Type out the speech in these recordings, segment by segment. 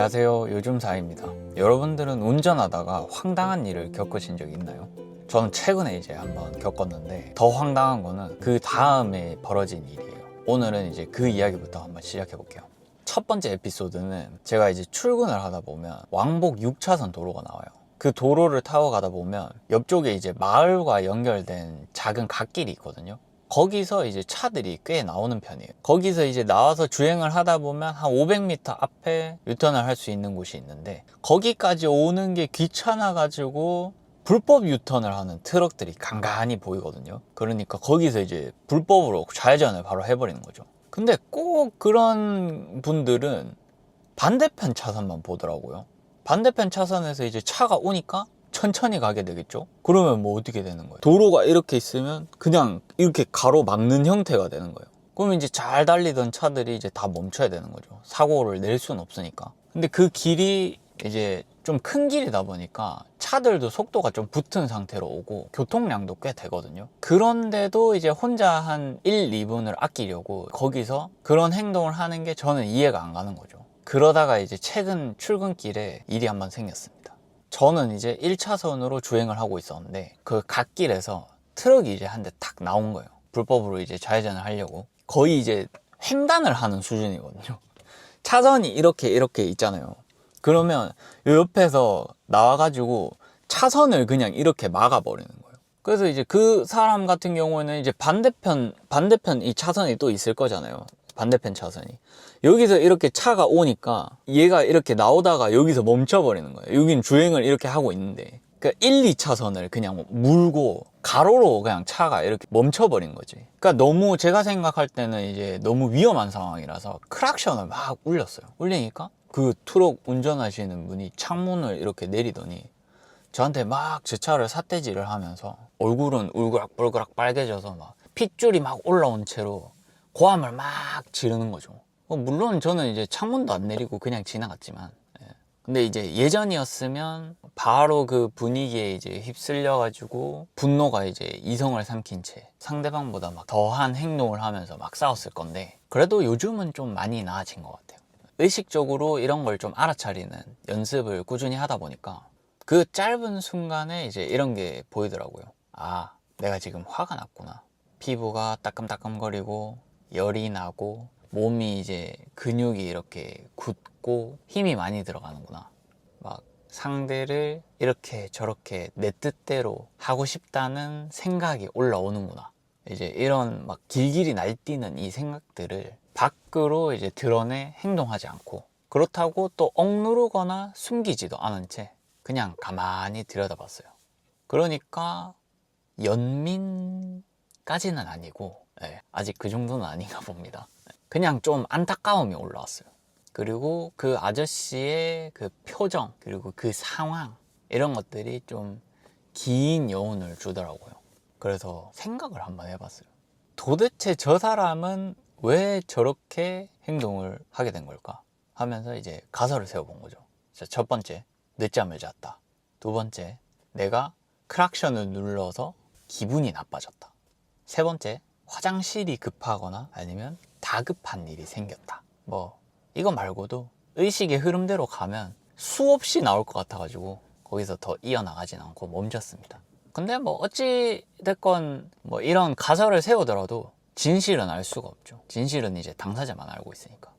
안녕하세요, 요즘사입니다. 여러분들은 운전하다가 황당한 일을 겪으신 적 있나요? 저는 최근에 이제 한번 겪었는데 더 황당한 거는 그 다음에 벌어진 일이에요. 오늘은 이제 그 이야기부터 한번 시작해 볼게요. 첫 번째 에피소드는 제가 이제 출근을 하다 보면 왕복 6차선 도로가 나와요. 그 도로를 타고 가다 보면 옆쪽에 이제 마을과 연결된 작은 갓길이 있거든요. 거기서 이제 차들이 꽤 나오는 편이에요. 거기서 이제 나와서 주행을 하다 보면 한 500m 앞에 유턴을 할 수 있는 곳이 있는데, 거기까지 오는 게 귀찮아 가지고 불법 유턴을 하는 트럭들이 간간히 보이거든요. 그러니까 거기서 이제 불법으로 좌회전을 바로 해버리는 거죠. 근데 꼭 그런 분들은 반대편 차선만 보더라고요. 반대편 차선에서 이제 차가 오니까 천천히 가게 되겠죠. 그러면 뭐 어떻게 되는 거예요? 도로가 이렇게 있으면 그냥 이렇게 가로막는 형태가 되는 거예요. 그러면 이제 잘 달리던 차들이 이제 다 멈춰야 되는 거죠. 사고를 낼 수는 없으니까. 근데 그 길이 이제 좀 큰 길이다 보니까 차들도 속도가 좀 붙은 상태로 오고 교통량도 꽤 되거든요. 그런데도 이제 혼자 한 1, 2분을 아끼려고 거기서 그런 행동을 하는 게 저는 이해가 안 가는 거죠. 그러다가 이제 최근 출근길에 일이 한번 생겼습니다. 저는 이제 1차선으로 주행을 하고 있었는데 그 갓길에서 트럭이 이제 한 대 탁 나온 거예요. 불법으로 이제 좌회전을 하려고. 거의 이제 횡단을 하는 수준이거든요. 차선이 이렇게 있잖아요. 그러면 요 옆에서 나와가지고 차선을 그냥 이렇게 막아버리는 거예요. 그래서 이제 그 사람 같은 경우에는 이제 반대편 이 차선이 또 있을 거잖아요. 반대편 차선이. 여기서 이렇게 차가 오니까 얘가 이렇게 나오다가 여기서 멈춰버리는 거예요. 여긴 주행을 이렇게 하고 있는데. 그러니까 1, 2차선을 그냥 물고 가로로 그냥 차가 이렇게 멈춰버린 거지. 그러니까 너무, 제가 생각할 때는 이제 너무 위험한 상황이라서 크락션을 막 울렸어요. 울리니까 그 트럭 운전하시는 분이 창문을 이렇게 내리더니 저한테 막 제 차를 삿대질을 하면서 얼굴은 울그락불그락 빨개져서 막 핏줄이 막 올라온 채로 고함을 막 지르는 거죠. 물론 저는 이제 창문도 안 내리고 그냥 지나갔지만, 근데 이제 예전이었으면 바로 그 분위기에 이제 휩쓸려 가지고 분노가 이제 이성을 삼킨 채 상대방보다 막 더한 행동을 하면서 막 싸웠을 건데, 그래도 요즘은 좀 많이 나아진 것 같아요. 의식적으로 이런 걸 좀 알아차리는 연습을 꾸준히 하다 보니까 그 짧은 순간에 이제 이런 게 보이더라고요. 아, 내가 지금 화가 났구나. 피부가 따끔따끔거리고 열이 나고 몸이 이제 근육이 이렇게 굳고 힘이 많이 들어가는구나. 막 상대를 이렇게 저렇게 내 뜻대로 하고 싶다는 생각이 올라오는구나. 이제 이런 막 길길이 날뛰는 이 생각들을 밖으로 이제 드러내 행동하지 않고, 그렇다고 또 억누르거나 숨기지도 않은 채 그냥 가만히 들여다봤어요. 그러니까 연민까지는 아니고, 아직 그 정도는 아닌가 봅니다. 그냥 좀 안타까움이 올라왔어요. 그리고 그 아저씨의 그 표정, 그리고 그 상황, 이런 것들이 좀 긴 여운을 주더라고요. 그래서 생각을 한번 해봤어요. 도대체 저 사람은 왜 저렇게 행동을 하게 된 걸까 하면서 이제 가설을 세워본 거죠. 첫 번째, 늦잠을 잤다. 두 번째, 내가 크락션을 눌러서 기분이 나빠졌다. 세 번째, 화장실이 급하거나 아니면 다급한 일이 생겼다. 뭐 이거 말고도 의식의 흐름대로 가면 수없이 나올 것 같아가지고 거기서 더 이어나가진 않고 멈췄습니다. 근데 뭐 어찌 됐건 뭐 이런 가설을 세우더라도 진실은 알 수가 없죠. 진실은 이제 당사자만 알고 있으니까.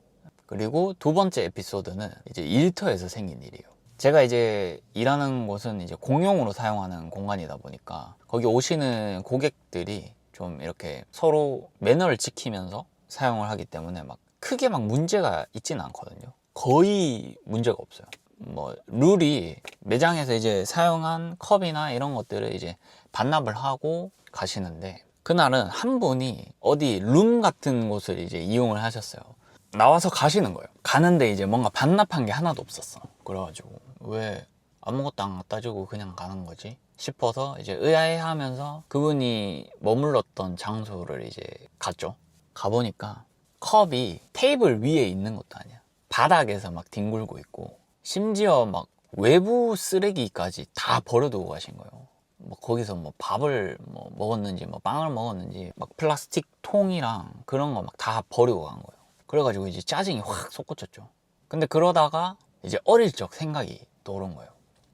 그리고 두 번째 에피소드는 이제 일터에서 생긴 일이에요. 제가 이제 일하는 곳은 이제 공용으로 사용하는 공간이다 보니까 거기 오시는 고객들이 좀 이렇게 서로 매너를 지키면서 사용을 하기 때문에 막 크게 막 문제가 있지는 않거든요. 거의 문제가 없어요. 뭐 룰이 매장에서 이제 사용한 컵이나 이런 것들을 이제 반납을 하고 가시는데, 그날은 한 분이 어디 룸 같은 곳을 이제 이용을 하셨어요. 나와서 가시는 거예요. 가는데 이제 뭔가 반납한 게 하나도 없었어. 그래가지고 왜 아무것도 안 갖다 주고 그냥 가는 거지 싶어서 이제 의아해하면서 그분이 머물렀던 장소를 이제 갔죠. 가보니까 컵이 테이블 위에 있는 것도 아니야. 바닥에서 막 뒹굴고 있고, 심지어 막 외부 쓰레기까지 다 버려두고 가신 거예요. 뭐 거기서 뭐 밥을 뭐 먹었는지 뭐 빵을 먹었는지 막 플라스틱 통이랑 그런 거 막 다 버리고 간 거예요. 그래가지고 이제 짜증이 확 솟구쳤죠. 근데 그러다가 이제 어릴 적 생각이 떠오른 거예요.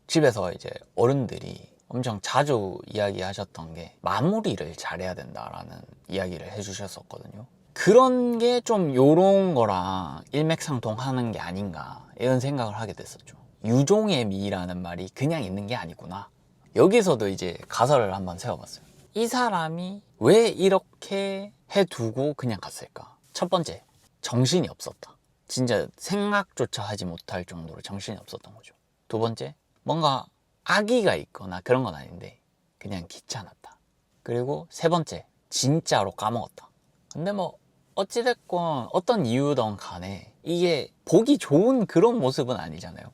집에서 이제 어른들이 엄청 자주 이야기하셨던 게 마무리를 잘해야 된다라는 이야기를 해주셨었거든요. 그런 게 좀 요런 거랑 일맥상통하는 게 아닌가 이런 생각을 하게 됐었죠. 유종의 미라는 말이 그냥 있는 게 아니구나. 여기서도 이제 가설을 한번 세워봤어요. 이 사람이 왜 이렇게 해두고 그냥 갔을까? 첫 번째, 정신이 없었다. 진짜 생각조차 하지 못할 정도로 정신이 없었던 거죠. 두 번째, 뭔가 악의가 있거나 그런 건 아닌데 그냥 귀찮았다. 그리고 세 번째, 진짜로 까먹었다. 근데 뭐 어찌됐건 어떤 이유든 간에 이게 보기 좋은 그런 모습은 아니잖아요.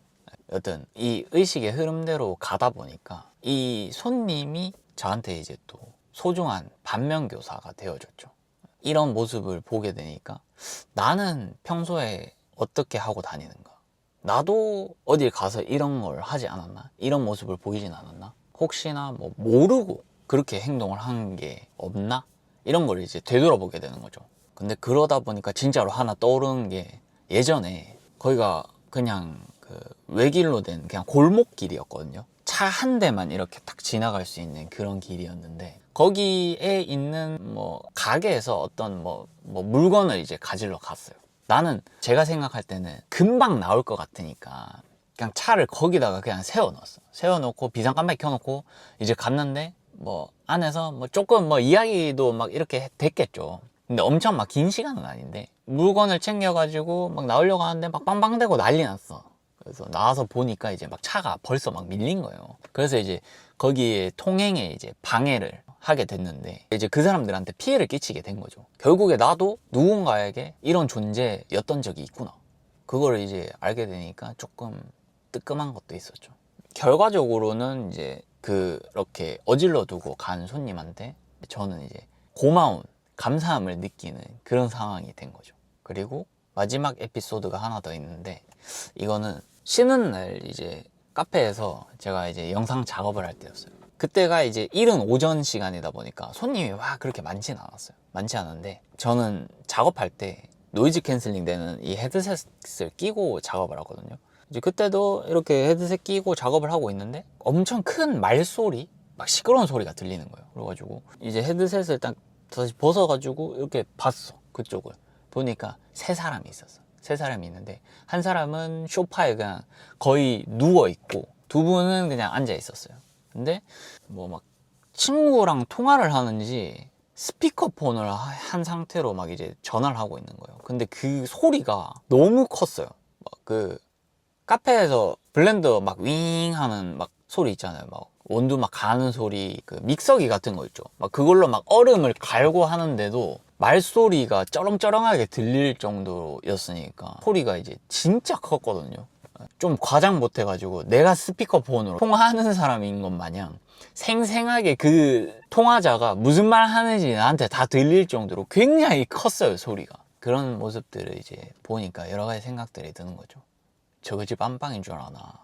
여튼 이 의식의 흐름대로 가다 보니까 이 손님이 저한테 이제 또 소중한 반면교사가 되어줬죠. 이런 모습을 보게 되니까 나는 평소에 어떻게 하고 다니는가? 나도 어딜 가서 이런 걸 하지 않았나? 이런 모습을 보이진 않았나? 혹시나 뭐 모르고 그렇게 행동을 한 게 없나? 이런 걸 이제 되돌아보게 되는 거죠. 근데 그러다 보니까 진짜로 하나 떠오르는 게 예전에 거기가 그냥 그 외길로 된 그냥 골목길이었거든요. 차 한 대만 이렇게 딱 지나갈 수 있는 그런 길이었는데 거기에 있는 뭐 가게에서 어떤 뭐 물건을 이제 가지러 갔어요. 나는 제가 생각할 때는 금방 나올 것 같으니까 그냥 차를 거기다가 그냥 세워놓았어. 세워놓고 비상깜빡이 켜놓고 이제 갔는데 뭐 안에서 뭐 조금 뭐 이야기도 막 이렇게 됐겠죠. 근데 엄청 막 긴 시간은 아닌데 물건을 챙겨가지고 막 나오려고 하는데 막 빵빵대고 난리 났어. 그래서 나와서 보니까 이제 막 차가 벌써 막 밀린 거예요. 그래서 이제 거기에 통행에 이제 방해를 하게 됐는데 이제 그 사람들한테 피해를 끼치게 된 거죠. 결국에 나도 누군가에게 이런 존재였던 적이 있구나. 그걸 이제 알게 되니까 조금 뜨끔한 것도 있었죠. 결과적으로는 이제 그렇게 어질러 두고 간 손님한테 저는 이제 고마운 감사함을 느끼는 그런 상황이 된 거죠. 그리고 마지막 에피소드가 하나 더 있는데 이거는 쉬는 날 이제 카페에서 제가 이제 영상 작업을 할 때였어요. 그때가 이제 이른 오전 시간이다 보니까 손님이 와 그렇게 많진 않았어요. 많지 않은데 저는 작업할 때 노이즈 캔슬링 되는 이 헤드셋을 끼고 작업을 하거든요. 이제 그때도 이렇게 헤드셋 끼고 작업을 하고 있는데 엄청 큰 말소리, 막 시끄러운 소리가 들리는 거예요. 그래가지고 이제 헤드셋을 딱 다시 벗어가지고 이렇게 봤어. 그쪽을 보니까 세 사람이 있었어. 세 사람이 있는데 한 사람은 소파에 그냥 거의 누워 있고 두 분은 그냥 앉아 있었어요. 근데 뭐 막 친구랑 통화를 하는지 스피커폰을 한 상태로 막 이제 전화를 하고 있는 거예요. 근데 그 소리가 너무 컸어요. 막 그 카페에서 블렌더 막 윙 하는 막 소리 있잖아요. 막 원두 막 가는 소리, 그 믹서기 같은 거 있죠. 막 그걸로 막 얼음을 갈고 하는데도 말소리가 쩌렁쩌렁하게 들릴 정도였으니까 소리가 이제 진짜 컸거든요. 좀 과장 못해가지고 내가 스피커폰으로 통화하는 사람인 것 마냥 생생하게 그 통화자가 무슨 말 하는지 나한테 다 들릴 정도로 굉장히 컸어요, 소리가. 그런 모습들을 이제 보니까 여러 가지 생각들이 드는 거죠. 저거 집 안방인 줄 아나.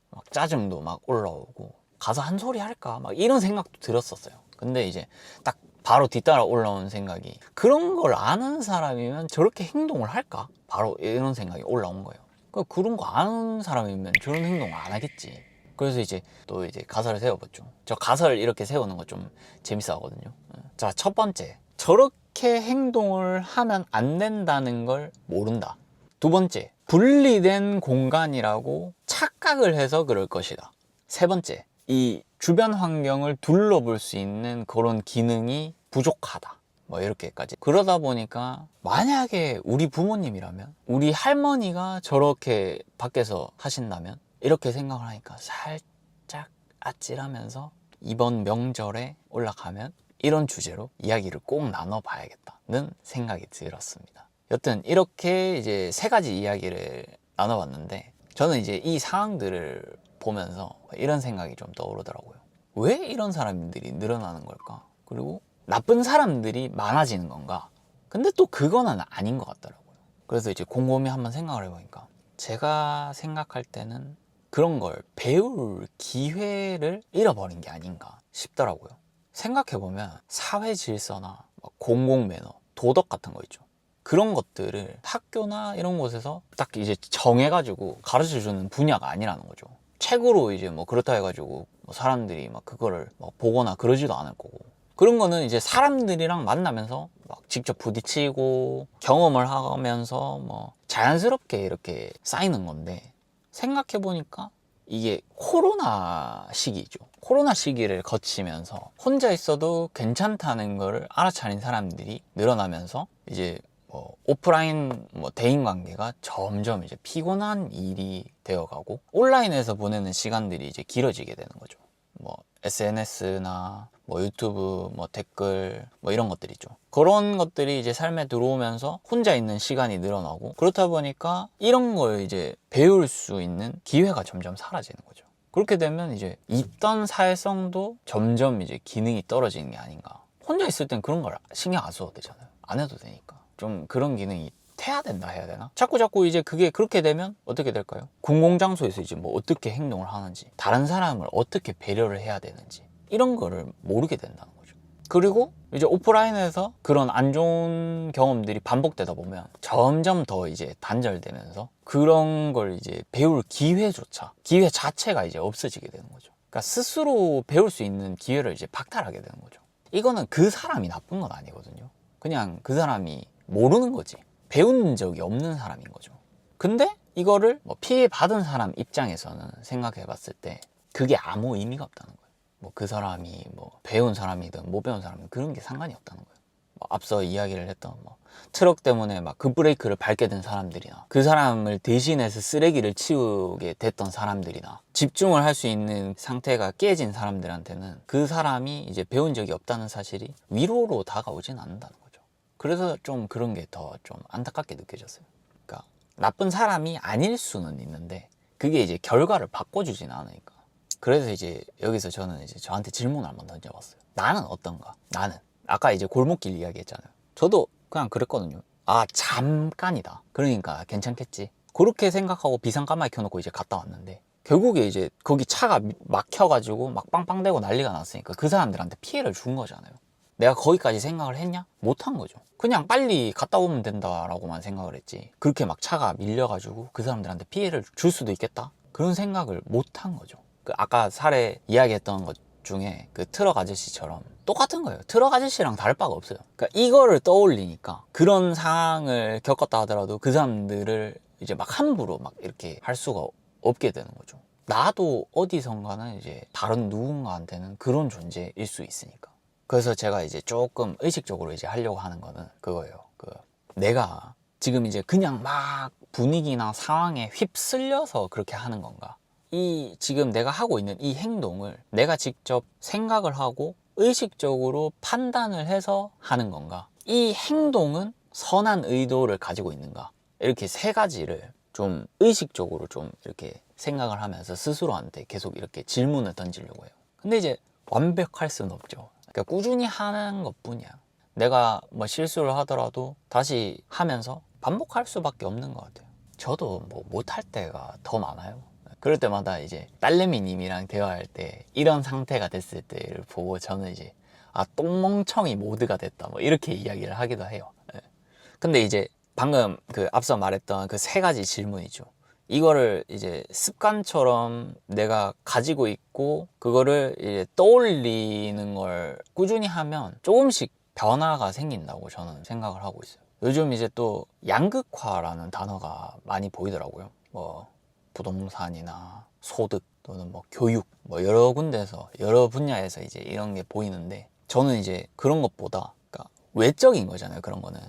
막 짜증도 막 올라오고 가서 한 소리 할까? 막 이런 생각도 들었었어요. 근데 이제 딱 바로 뒤따라 올라온 생각이 그런 걸 아는 사람이면 저렇게 행동을 할까? 바로 이런 생각이 올라온 거예요. 그런 거 아는 사람이면 저런 행동을 안 하겠지. 그래서 이제 또 이제 가설을 세워봤죠. 저 가설 이렇게 세우는 거 좀 재밌어 하거든요. 자, 첫 번째, 저렇게 행동을 하면 안 된다는 걸 모른다. 두 번째, 분리된 공간이라고 착각을 해서 그럴 것이다. 세 번째, 이 주변 환경을 둘러볼 수 있는 그런 기능이 부족하다. 뭐 이렇게까지. 그러다 보니까 만약에 우리 부모님이라면, 우리 할머니가 저렇게 밖에서 하신다면 이렇게 생각을 하니까 살짝 아찔하면서 이번 명절에 올라가면 이런 주제로 이야기를 꼭 나눠봐야겠다는 생각이 들었습니다. 여튼 이렇게 이제 세 가지 이야기를 나눠봤는데 저는 이제 이 상황들을 보면서 이런 생각이 좀 떠오르더라고요. 왜 이런 사람들이 늘어나는 걸까? 그리고 나쁜 사람들이 많아지는 건가? 근데 또 그거는 아닌 것 같더라고요. 그래서 이제 곰곰이 한번 생각을 해보니까 제가 생각할 때는 그런 걸 배울 기회를 잃어버린 게 아닌가 싶더라고요. 생각해보면 사회 질서나 공공 매너, 도덕 같은 거 있죠. 그런 것들을 학교나 이런 곳에서 딱 이제 정해가지고 가르쳐주는 분야가 아니라는 거죠. 책으로 이제 뭐 그렇다 해가지고 뭐 사람들이 막 그거를 뭐 보거나 그러지도 않을 거고, 그런 거는 이제 사람들이랑 만나면서 막 직접 부딪히고 경험을 하면서 뭐 자연스럽게 이렇게 쌓이는 건데, 생각해보니까 이게 코로나 시기죠. 코로나 시기를 거치면서 혼자 있어도 괜찮다는 걸 알아차린 사람들이 늘어나면서 이제 뭐 오프라인 뭐 대인 관계가 점점 이제 피곤한 일이 되어가고, 온라인에서 보내는 시간들이 이제 길어지게 되는 거죠. 뭐 SNS나 뭐 유튜브 뭐 댓글 뭐 이런 것들이죠. 그런 것들이 이제 삶에 들어오면서 혼자 있는 시간이 늘어나고, 그렇다 보니까 이런 걸 이제 배울 수 있는 기회가 점점 사라지는 거죠. 그렇게 되면 이제 있던 사회성도 점점 이제 기능이 떨어지는 게 아닌가. 혼자 있을 땐 그런 걸 신경 안 써도 되잖아요. 안 해도 되니까. 좀 그런 기능이 해야 된다 해야 되나? 자꾸 이제 그게 그렇게 되면 어떻게 될까요? 공공장소에서 이제 뭐 어떻게 행동을 하는지, 다른 사람을 어떻게 배려를 해야 되는지, 이런 거를 모르게 된다는 거죠. 그리고 이제 오프라인에서 그런 안 좋은 경험들이 반복되다 보면 점점 더 이제 단절되면서 그런 걸 이제 배울 기회 자체가 이제 없어지게 되는 거죠. 그러니까 스스로 배울 수 있는 기회를 이제 박탈하게 되는 거죠. 이거는 그 사람이 나쁜 건 아니거든요. 그냥 그 사람이 모르는 거지. 배운 적이 없는 사람인 거죠. 근데 이거를 뭐 피해 받은 사람 입장에서는 생각해 봤을 때 그게 아무 의미가 없다는 거예요. 뭐 그 사람이 뭐 배운 사람이든 못 배운 사람이든 그런 게 상관이 없다는 거예요. 뭐 앞서 이야기를 했던 뭐 트럭 때문에 막 급브레이크를 밟게 된 사람들이나, 그 사람을 대신해서 쓰레기를 치우게 됐던 사람들이나, 집중을 할 수 있는 상태가 깨진 사람들한테는 그 사람이 이제 배운 적이 없다는 사실이 위로로 다가오진 않는다는 거죠. 그래서 좀 그런 게 더 좀 안타깝게 느껴졌어요. 그러니까 나쁜 사람이 아닐 수는 있는데 그게 이제 결과를 바꿔주진 않으니까. 그래서 이제 여기서 저는 이제 저한테 질문을 한번 던져봤어요. 나는 어떤가? 나는 아까 이제 골목길 이야기 했잖아요. 저도 그냥 그랬거든요. 아, 잠깐이다. 그러니까 괜찮겠지. 그렇게 생각하고 비상까마귀 켜놓고 이제 갔다 왔는데, 결국에 이제 거기 차가 막혀가지고 막 빵빵대고 난리가 났으니까 그 사람들한테 피해를 준 거잖아요. 내가 거기까지 생각을 했냐? 못한 거죠. 그냥 빨리 갔다 오면 된다라고만 생각을 했지, 그렇게 막 차가 밀려가지고 그 사람들한테 피해를 줄 수도 있겠다? 그런 생각을 못한 거죠. 그 아까 사례 이야기했던 것 중에 그 트럭 아저씨처럼 똑같은 거예요. 트럭 아저씨랑 다를 바가 없어요. 그러니까 이거를 떠올리니까 그런 상황을 겪었다 하더라도 그 사람들을 이제 막 함부로 막 이렇게 할 수가 없게 되는 거죠. 나도 어디선가는 이제 다른 누군가한테는 그런 존재일 수 있으니까. 그래서 제가 이제 조금 의식적으로 이제 하려고 하는 거는 그거예요. 내가 지금 이제 그냥 막 분위기나 상황에 휩쓸려서 그렇게 하는 건가? 이 지금 내가 하고 있는 이 행동을 내가 직접 생각을 하고 의식적으로 판단을 해서 하는 건가? 이 행동은 선한 의도를 가지고 있는가? 이렇게 세 가지를 좀 의식적으로 좀 이렇게 생각을 하면서 스스로한테 계속 이렇게 질문을 던지려고 해요. 근데 이제 완벽할 수는 없죠. 그러니까 꾸준히 하는 것 뿐이야. 내가 뭐 실수를 하더라도 다시 하면서 반복할 수밖에 없는 것 같아요. 저도 뭐 못할 때가 더 많아요. 그럴 때마다 이제 딸내미님이랑 대화할 때 이런 상태가 됐을 때를 보고 저는 이제 아, 똥멍청이 모드가 됐다 뭐 이렇게 이야기를 하기도 해요. 근데 이제 방금 그 앞서 말했던 그 세 가지 질문이죠. 이거를 이제 습관처럼 내가 가지고 있고 그거를 이제 떠올리는 걸 꾸준히 하면 조금씩 변화가 생긴다고 저는 생각을 하고 있어요. 요즘 이제 또 양극화라는 단어가 많이 보이더라고요. 뭐 부동산이나 소득 또는 뭐 교육 뭐 여러 군데서 여러 분야에서 이제 이런 게 보이는데, 저는 이제 그런 것보다 그러니까 외적인 거잖아요. 그런 거는.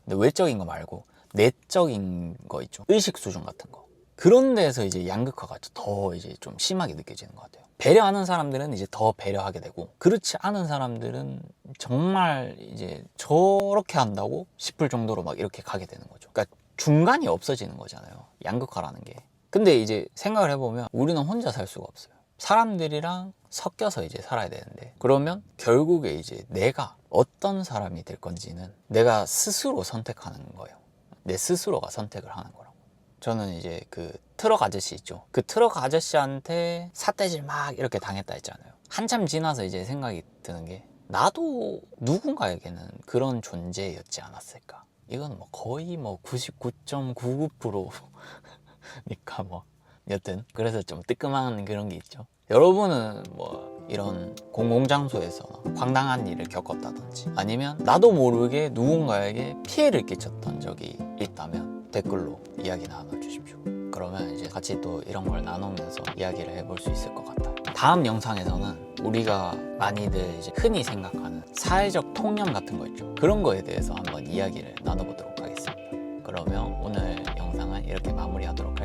근데 외적인 거 말고 내적인 거 있죠. 의식 수준 같은 거. 그런 데서 이제 양극화가 더 이제 좀 심하게 느껴지는 것 같아요. 배려하는 사람들은 이제 더 배려하게 되고, 그렇지 않은 사람들은 정말 이제 저렇게 한다고 싶을 정도로 막 이렇게 가게 되는 거죠. 그러니까 중간이 없어지는 거잖아요. 양극화라는 게. 근데 이제 생각을 해보면 우리는 혼자 살 수가 없어요. 사람들이랑 섞여서 이제 살아야 되는데, 그러면 결국에 이제 내가 어떤 사람이 될 건지는 내가 스스로 선택하는 거예요. 내 스스로가 선택을 하는 거라고. 저는 이제 그 트럭 아저씨 있죠. 그 트럭 아저씨한테 삿대질 막 이렇게 당했다 했잖아요. 한참 지나서 이제 생각이 드는 게, 나도 누군가에게는 그런 존재였지 않았을까. 이건 뭐 거의 뭐 99.99%니까 뭐 여튼 그래서 좀 뜨끔한 그런 게 있죠. 여러분은 뭐 이런 공공장소에서 황당한 일을 겪었다든지 아니면 나도 모르게 누군가에게 피해를 끼쳤던 적이 있다면 댓글로 이야기 나눠주십시오. 그러면 이제 같이 또 이런 걸 나누면서 이야기를 해볼 수 있을 것 같아요. 다음 영상에서는 우리가 많이들 이제 흔히 생각하는 사회적 통념 같은 거 있죠. 그런 거에 대해서 한번 이야기를 나눠보도록 하겠습니다. 그러면 오늘 영상은 이렇게 마무리하도록 할게요.